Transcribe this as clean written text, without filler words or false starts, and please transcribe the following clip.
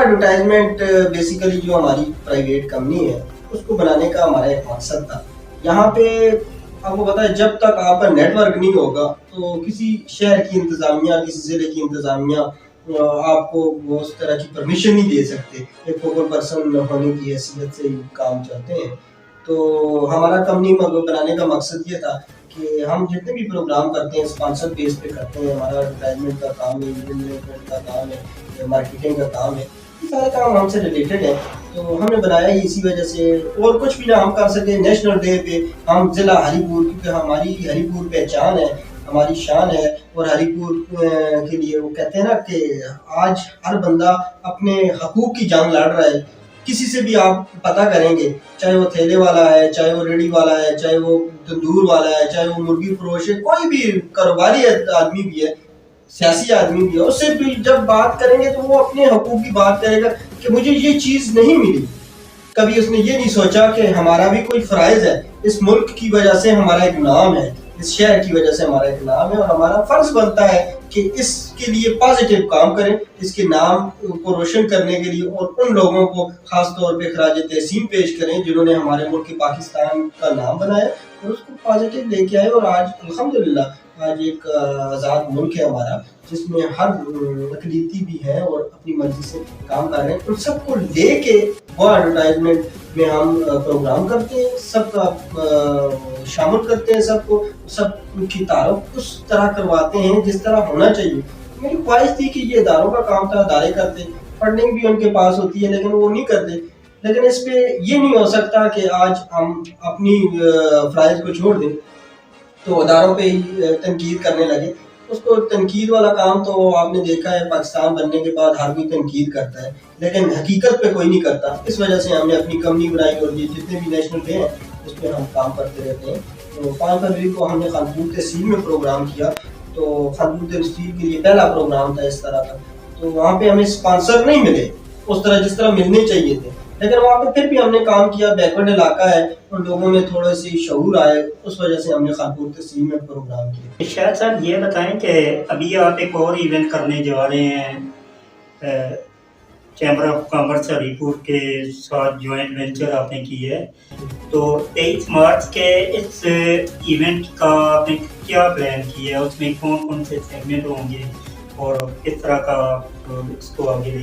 Advertisement basically جو ہماری private company ہے اس کو بنانے کا ہمارا ایک مقصد تھا. یہاں پہ آپ کو پتا ہے جب تک آپ کا نیٹ ورک نہیں ہوگا تو کسی شہر کی انتظامیہ, کسی ضلع کی انتظامیہ آپ کو وہ اس طرح کی پرمیشن نہیں دے سکتے. ایک فوکل پرسن ہونے کی حیثیت سے کام چلتے ہیں. تو ہمارا کمپنی بنانے کا مقصد یہ تھا کہ ہم جتنے بھی پروگرام کرتے ہیں اسپانسر بیس پہ کرتے ہیں. ہمارا ایڈورٹائزمنٹ کا کام ہے, ایونٹ مینجمنٹ کا کام ہے, مارکیٹنگ کا کام ہے, یہ سارے کام ہم سے ریلیٹڈ ہیں. تو ہم نے بنایا ہی اسی وجہ سے, اور کچھ بھی نہ ہم کر سکے. نیشنل ڈے پہ ہم ضلع ہری پور, کیونکہ ہماری ہری پور پہچان ہے, ہماری شان ہے, اور ہری پور کے لیے وہ کہتے ہیں نا کہ آج ہر بندہ اپنے حقوق کی جنگ لڑ رہا ہے. کسی سے بھی آپ پتہ کریں گے, چاہے وہ تھیلے والا ہے, چاہے وہ ریڑھی والا ہے, چاہے وہ تندور والا ہے, چاہے وہ مرغی فروش ہے, کوئی بھی کاروباری آدمی بھی ہے, سیاسی آدمی بھی ہے, اس سے بھی جب بات کریں گے تو وہ اپنے حقوق کی بات کرے گا کہ مجھے یہ چیز نہیں ملی. کبھی اس نے یہ نہیں سوچا کہ ہمارا بھی کوئی فرائض ہے, اس ملک کی وجہ سے ہمارا ایک نام ہے, اس شہر کی وجہ سے ہمارا ایک نام ہے, اور ہمارا فرض بنتا ہے کہ اس کے لیے پازیٹیو کام کریں, اس کے نام کو روشن کرنے کے لیے, اور ان لوگوں کو خاص طور پہ خراج تحسین پیش کریں جنہوں نے ہمارے ملک پاکستان کا نام بنایا اور اس کو پازیٹیو لے کے آئے. اور آج الحمدللہ آج ایک آزاد ملک ہے ہمارا, جس میں ہر اقلیتی بھی ہے اور اپنی مرضی سے کام کر رہے ہیں. ان سب کو لے کے وہ ایڈورٹائزمنٹ میں ہم پروگرام کرتے ہیں, سب کا شامل کرتے ہیں, سب کی تعارف اس طرح کرواتے ہیں جس طرح ہونا چاہیے. میری خواہش تھی کہ یہ اداروں کا کام تھا, ادارے کرتے, فنڈنگ بھی ان کے پاس ہوتی ہے لیکن وہ نہیں کرتے. لیکن اس پہ یہ نہیں ہو سکتا کہ آج ہم اپنی فرائض کو چھوڑ دیں تو اداروں پہ ہی تنقید کرنے لگے. اس کو تنقید والا کام تو آپ نے دیکھا ہے, پاکستان بننے کے بعد ہر کوئی تنقید کرتا ہے لیکن حقیقت پہ کوئی نہیں کرتا. اس وجہ سے ہم نے اپنی کمپنی بنائی, اور یہ جتنے بھی نیشنل ڈے ہیں اس پہ ہم کام کرتے رہتے ہیں. تو 5 فروری کو ہم نے خانپور تحصیل میں پروگرام کیا. تو خانپور تحصیل کے لیے پہلا پروگرام تھا اس طرح کا. تو وہاں پہ ہمیں اسپانسر نہیں ملے اس طرح جس طرح ملنے چاہیے تھے, لیکن وہاں پہ پھر بھی ہم نے کام کیا. بیکورڈ علاقہ ہے, ان لوگوں میں تھوڑے سی شعور آئے, اس وجہ سے ہم نے خانپور تحصیل میں پروگرام کیا. شاید صاحب یہ بتائیں کہ ابھی آپ ایک اور ایونٹ کرنے جا رہے ہیں, چیمبر آف کامرس ہری پور کے ساتھ جوائنٹ وینچر آپ نے کی ہے. تو 23 مارچ کے اس ایونٹ کا آپ نے کیا پلان کیا ہے, اس میں کون کون سے سیگمنٹ ہوں گے اور کس طرح کا اس کو آگے